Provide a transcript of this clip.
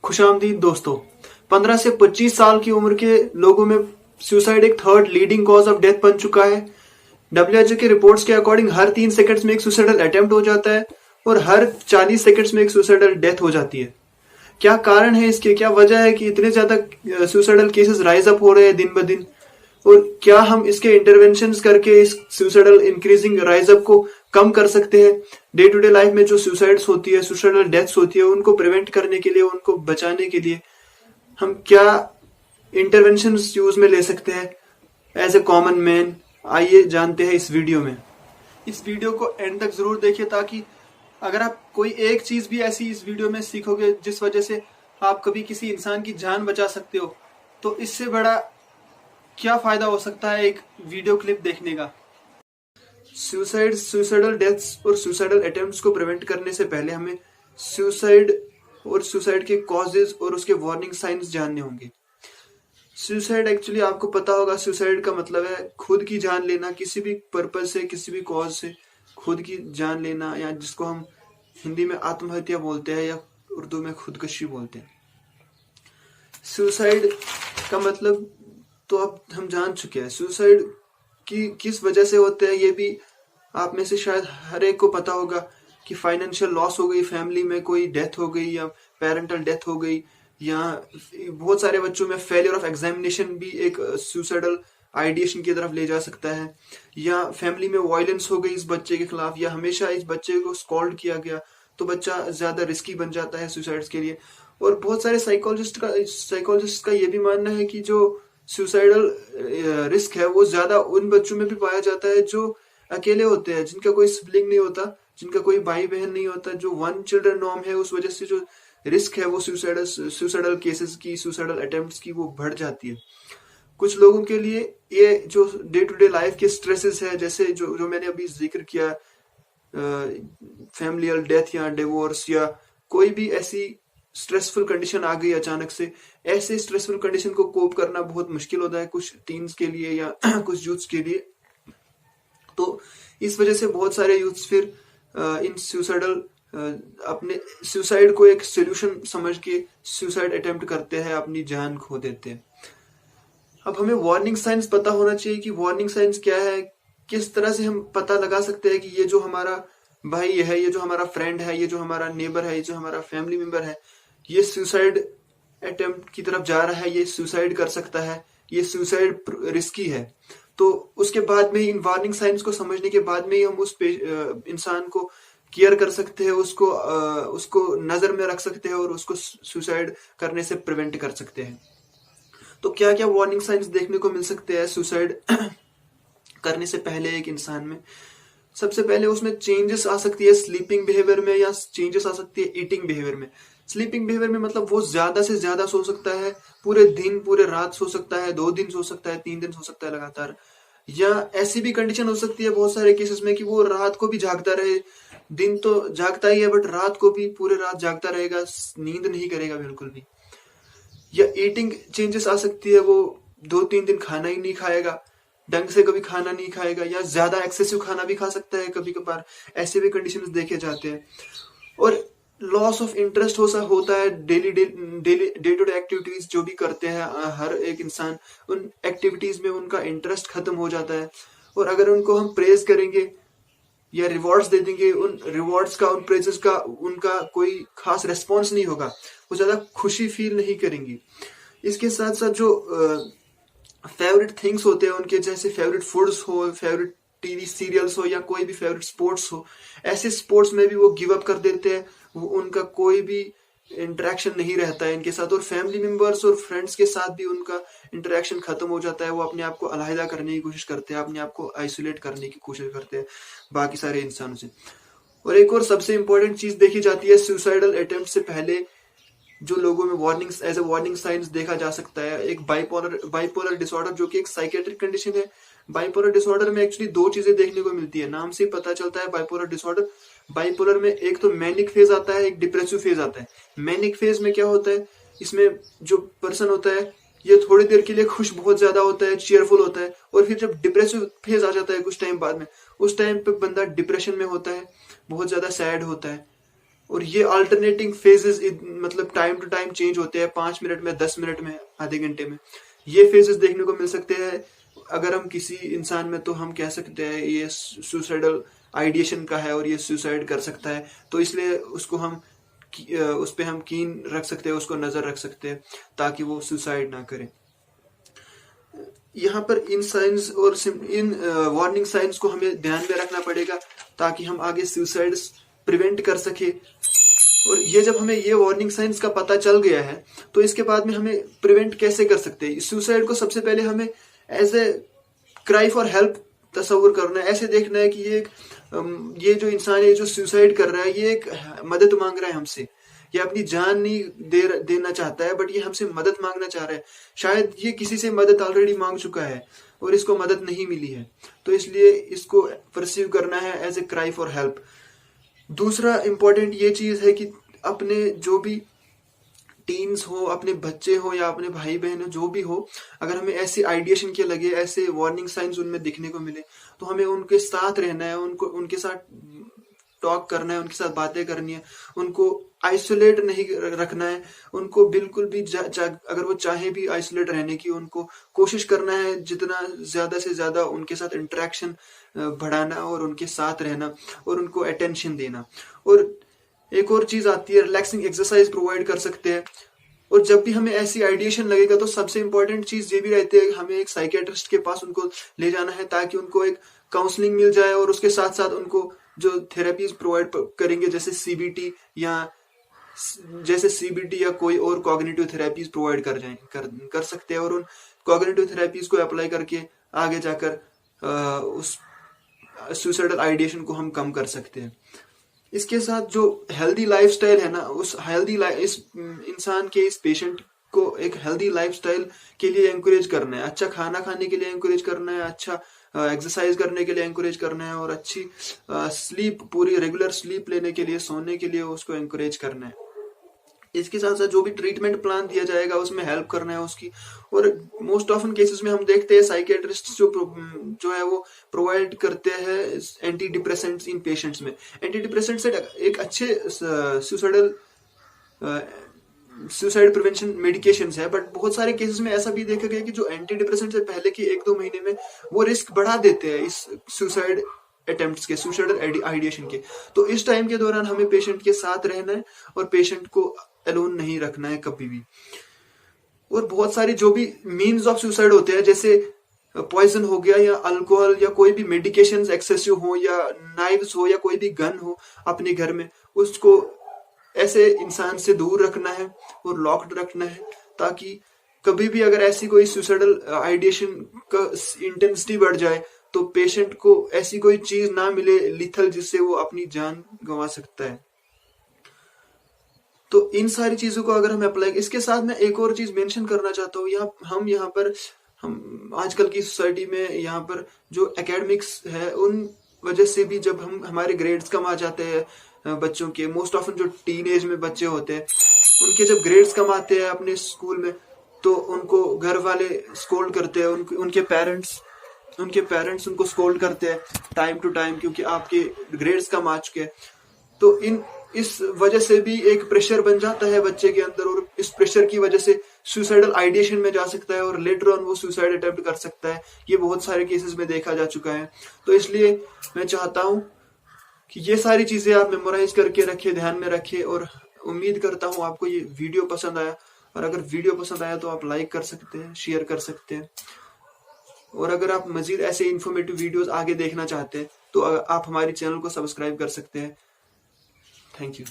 खुशामदीद दोस्तों। 15 से 25 साल की उम्र के लोगों में सुसाइड एक third leading cause of death बन चुका है। डब्ल्यूएचओ की रिपोर्ट्स के अकॉर्डिंग हर 3 सेकंड्स में एक सुसाइडल अटेम्प्ट हो जाता है और हर 40 सेकंड्स में एक सुसाइडल डेथ हो जाती है। क्या कारण है इसके, क्या वजह है कि इतने ज्यादा सुसाइडल केसेस राइज अप हो रहे हैं दिन ब दिन, और क्या हम इसके इंटरवेंशंस करके इस सुसाइडल इंक्रीजिंग राइज अप को कम कर सकते हैं। डे टू डे लाइफ में जो सुसाइड्स होती है, सुसाइडल डेथ्स होती है, उनको प्रिवेंट करने के लिए, उनको बचाने के लिए हम क्या इंटरवेंशंस यूज में ले सकते हैं एज ए कॉमन मैन। आइए जानते हैं इस वीडियो में। इस वीडियो को एंड तक जरूर देखिए, ताकि अगर आप कोई एक चीज भी ऐसी इस वीडियो में सीखोगे जिस वजह से आप कभी किसी इंसान की जान बचा सकते हो, तो इससे बड़ा क्या फायदा हो सकता है एक वीडियो क्लिप देखने का। सुसाइडल डेथ्स और सुसाइडल अटेम्प्ट्स को प्रिवेंट करने से पहले हमें सुसाइड और सुसाइड के कॉजेज और उसके वार्निंग साइंस जानने होंगे। सुसाइड एक्चुअली आपको पता होगा, सुसाइड का मतलब है खुद की जान लेना, किसी भी पर्पज से, किसी भी कॉज से खुद की जान लेना, या जिसको हम हिंदी में आत्महत्या बोलते हैं या उर्दू में खुदकशी बोलते हैं। सुसाइड का मतलब तो अब हम जान चुके हैं। सुसाइड की किस वजह से होते हैं ये भी आप में से शायद हर एक को पता होगा कि फाइनेंशियल लॉस हो गई, फैमिली में कोई डेथ हो गई, या पेरेंटल डेथ हो गई, या बहुत सारे बच्चों में फेलियर ऑफ एग्जामिनेशन भी एक सुसाइडल आइडिएशन की तरफ ले जा सकता है, या फैमिली में वायलेंस हो गई इस बच्चे के खिलाफ, या हमेशा इस बच्चे को स्कॉल्ड किया गया तो बच्चा ज्यादा रिस्की बन जाता है सुसाइड्स के लिए। और बहुत सारे साइकोलॉजिस्ट का ये भी मानना है कि जो सुसाइडल रिस्क है वो ज्यादा उन बच्चों में भी पाया जाता है जो अकेले होते हैं, जिनका कोई सिबलिंग नहीं होता, जिनका कोई भाई बहन नहीं होता, जो वन चिल्ड्रन नॉर्म है। उस वजह से जो रिस्क है वो सुसाइडल केसेस की, सुसाइडल अटेम्प्ट्स की, वो बढ़ जाती है। कुछ लोगों के लिए ये जो डे टू डे लाइफ के स्ट्रेसेस है, जैसे जो मैंने अभी जिक्र किया, फैमिलियल डेथ या डिवोर्स या कोई भी ऐसी स्ट्रेसफुल कंडीशन आ गई अचानक से, ऐसे स्ट्रेसफुल कंडीशन को कोप करना बहुत मुश्किल होता है कुछ टीन्स के लिए या कुछ यूथ्स के लिए। तो इस वजह से बहुत सारे यूथ्स फिर इन अपने सुसाइड को एक सोल्यूशन समझ के सुसाइड अटेम्प्ट करते हैं, अपनी जान खो देते हैं। अब हमें वार्निंग साइंस पता होना चाहिए कि वार्निंग साइंस क्या है, किस तरह से हम पता लगा सकते हैं कि ये जो हमारा भाई है, ये जो हमारा फ्रेंड है, ये जो हमारा नेबर है, ये जो हमारा फैमिली मेंबर है, ये सुसाइड अटेम्प्ट की तरफ जा रहा है, ये सुसाइड कर सकता है, ये सुसाइड रिस्की है। तो उसके बाद में इन वार्निंग साइंस को समझने के बाद में ही हम उस इंसान को केयर कर सकते हैं, उसको नजर में रख सकते हैं और उसको सुसाइड करने से प्रिवेंट कर सकते हैं। तो क्या क्या वार्निंग साइंस देखने को मिल सकते हैं सुसाइड करने से पहले एक इंसान में। सबसे पहले उसमें चेंजेस आ सकती है स्लीपिंग बिहेवियर में, या चेंजेस आ सकती है ईटिंग बिहेवियर में। स्लीपिंग बिहेवियर में मतलब वो ज्यादा से ज्यादा सो सकता है, पूरे दिन पूरे रात सो सकता है, 2 दिन सो सकता है, 3 दिन सो सकता है लगातार। या ऐसी भी कंडीशन हो सकती है बहुत सारे केसेस में कि वो रात को भी जागता रहे, दिन तो जागता ही है बट रात को भी पूरे रात जागता रहेगा, नींद नहीं करेगा बिल्कुल भी। या ईटिंग चेंजेस आ सकती है, वो 2-3 दिन खाना ही नहीं खाएगा, ढंग से कभी खाना नहीं खाएगा, या ज्यादा एक्सेसिव खाना भी खा सकता है कभी कभार। ऐसे भी कंडीशंस देखे जाते हैं। और लॉस ऑफ इंटरेस्ट होता है डे टू डे एक्टिविटीज जो भी करते हैं हर एक इंसान, उन एक्टिविटीज में उनका इंटरेस्ट खत्म हो जाता है। और अगर उनको हम प्रेज करेंगे या रिवॉर्ड्स दे देंगे, उन रिवॉर्ड्स का, उन प्रेजेस का उनका कोई खास रेस्पॉन्स नहीं होगा, वो ज्यादा खुशी फील नहीं करेंगी। इसके साथ साथ जो फेवरेट थिंग्स होते हैं उनके, जैसे फेवरेट फूड्स हो, फेवरेट टीवी सीरियल्स हो, या कोई भी फेवरेट स्पोर्ट्स हो, ऐसे स्पोर्ट्स में भी वो गिव अप कर देते हैं। वो उनका कोई भी इंटरेक्शन नहीं रहता है इनके साथ, और फैमिली मेंबर्स और फ्रेंड्स के साथ भी उनका इंटरेक्शन खत्म हो जाता है। वो अपने आप को अलहदा करने की कोशिश करते हैं, अपने आप को आइसोलेट करने की कोशिश करते हैं बाकी सारे इंसानों से। और एक और सबसे इंपॉर्टेंट चीज देखी जाती है सुसाइडल अटेम्प्ट से पहले, जो लोगों में warnings as a warning signs देखा जा सकता है, एक बाइपोलर डिसऑर्डर, जो कि एक साइकेट्रिक कंडीशन है। बाइपोलर डिसऑर्डर में एक्चुअली 2 चीजें देखने को मिलती है, नाम से पता चलता है बाइपोलर डिसऑर्डर। बाइपोलर में एक तो मैनिक फेज आता है, एक डिप्रेसिव फेज आता है। मैनिक फेज में क्या होता है, इसमें जो पर्सन होता है ये थोड़ी देर के लिए खुश बहुत ज्यादा होता है, चीयरफुल होता है, और फिर जब डिप्रेसिव फेज आ जाता है कुछ टाइम बाद में, उस टाइम पे बंदा डिप्रेशन में होता है, बहुत ज्यादा सैड होता है। और ये अल्टरनेटिंग फेजेस मतलब टाइम टू टाइम चेंज होते हैं, 5 मिनट में, 10 मिनट में, आधे घंटे में, ये फेजेस देखने को मिल सकते हैं अगर हम किसी इंसान में, तो हम कह सकते हैं ये सुसाइडल आइडिएशन का है और ये सुसाइड कर सकता है। तो इसलिए उसको हम उस पे हम कीन रख सकते हैं, उसको नजर रख सकते हैं ताकि वो सुसाइड ना करे। यहाँ पर इन साइंस और इन वार्निंग साइंस को हमें ध्यान में रखना पड़ेगा ताकि हम आगे सुसाइड प्रिवेंट कर सके। और ये जब हमें ये वार्निंग साइंस का पता चल गया है तो इसके बाद में हमें प्रिवेंट कैसे कर सकते हैं। सुसाइड को सबसे पहले हमें as a cry for help तस्वुर करना है, ऐसे देखना है कि ये जो इंसान है जो सुसाइड कर रहा है ये एक मदद मांग रहा है हमसे, ये अपनी जान नहीं देना चाहता है बट ये हमसे मदद मांगना चाह रहा है। शायद ये किसी से मदद ऑलरेडी मांग चुका है और इसको मदद नहीं मिली है, तो इसलिए इसको परसीव करना है as a cry for help. दूसरा इंपॉर्टेंट ये चीज है कि अपने जो भी टीन्स हो, अपने बच्चे हो या अपने भाई बहन हो, जो भी हो, अगर हमें ऐसी आइडिएशन के लगे, ऐसे वार्निंग साइंस उनमें दिखने को मिले, तो हमें उनके साथ रहना है, उनके साथ टॉक करना है, उनके साथ बातें करनी है, उनको आइसोलेट नहीं रखना है, उनको बिल्कुल भी अगर वो चाहे भी आइसोलेट रहने की, उनको कोशिश करना है जितना ज्यादा से ज्यादा उनके साथ इंटरेक्शन बढ़ाना और उनके साथ रहना और उनको अटेंशन देना। और एक और चीज आती है, रिलैक्सिंग एक्सरसाइज प्रोवाइड कर सकते हैं। और जब भी हमें ऐसी आइडिएशन लगेगा तो सबसे इंपॉर्टेंट चीज ये भी रहती है हमें एक साइकेट्रिस्ट के पास उनको ले जाना है ताकि उनको एक काउंसलिंग मिल जाए और उसके साथ साथ उनको जो थेरेपीज प्रोवाइड करेंगे जैसे सीबीटी या कोई और कॉग्निटिव थेरेपीज प्रोवाइड कर सकते हैं और उन कॉग्निटिव थेरेपीज को अप्लाई करके आगे जाकर उस सुसाइडल आइडिएशन को हम कम कर सकते हैं। इसके साथ जो हेल्दी लाइफस्टाइल है ना, उस हेल्दी इस इंसान के, इस पेशेंट को एक हेल्दी लाइफस्टाइल के लिए एंकरेज करना है, अच्छा खाना खाने के लिए एंकरेज करना है, अच्छा एक्सरसाइज करने के लिए एंकरेज करना है और अच्छी स्लीप, पूरी रेगुलर स्लीप लेने के लिए, सोने के लिए उसको एंकरेज करना है। इसके साथ साथ जो भी ट्रीटमेंट प्लान दिया जाएगा उसमें हेल्प करना है उसकी। और मोस्ट ऑफन केसेस में हम देखते हैं साइकेट्रिस्ट जो है वो प्रोवाइड करते हैं एंटी डिप्रेसेंट्स इन पेशेंट्स में। एंटी डिप्रेसेंट्स एक अच्छे सुसाइड प्रिवेंशन मेडिकेशंस है, बट बहुत सारे केसेस में ऐसा भी देखा गया कि जो एंटी डिप्रेसेंट से पहले के 1-2 महीने में वो रिस्क बढ़ा देते हैं इस सुसाइड अटेम्प्ट्स के, सुसाइडल आइडिएशन के। तो इस टाइम के दौरान हमें पेशेंट के साथ रहना है और पेशेंट को अलोन नहीं रखना है कभी भी। और बहुत सारे जो भी मीन्स ऑफ सुसाइड होते हैं जैसे पॉइजन हो गया या अल्कोहल या कोई भी मेडिकेशंस एक्सेसिव हो या नाइव्स हो या कोई भी गन हो अपने घर में, उसको ऐसे इंसान से दूर रखना है और लॉक्ड रखना है ताकि कभी भी अगर ऐसी कोई सुसाइडल आइडिएशन का इंटेंसिटी बढ़ जाए तो पेशेंट को ऐसी कोई चीज ना मिले लिथल जिससे वो अपनी जान गंवा सकता है। तो इन सारी चीजों को अगर हम अप्लाई, इसके साथ मैं एक और चीज मेंशन करना चाहता हूँ, हम आजकल की सोसाइटी में यहाँ पर जो एकेडमिक्स है उन वजह से भी जब हमारे ग्रेड्स कम आ जाते हैं बच्चों के, मोस्ट ऑफन जो टीन एज में बच्चे होते हैं उनके जब ग्रेड्स कम आते हैं अपने स्कूल में तो उनको घर वाले स्कोल्ड करते हैं, उनके पेरेंट्स उनको स्कोल्ड करते हैं टाइम टू टाइम क्योंकि आपके ग्रेड्स कम आ चुके हैं। तो इस वजह से भी एक प्रेशर बन जाता है बच्चे के अंदर और इस प्रेशर की वजह से सुसाइडल आइडिएशन में जा सकता है और लेटर ऑन वो सुसाइड अटेम्प्ट कर सकता है। ये बहुत सारे केसेस में देखा जा चुका है। तो इसलिए मैं चाहता हूं कि ये सारी चीजें आप मेमोराइज करके रखें, ध्यान में रखें और उम्मीद करता हूं आपको ये वीडियो पसंद आया। और अगर वीडियो पसंद आया तो आप लाइक कर सकते हैं, शेयर कर सकते हैं। और अगर आप मजीद ऐसे इन्फॉर्मेटिव वीडियोस आगे देखना चाहते हैं तो आप हमारे चैनल को सब्सक्राइब कर सकते हैं। Thank you.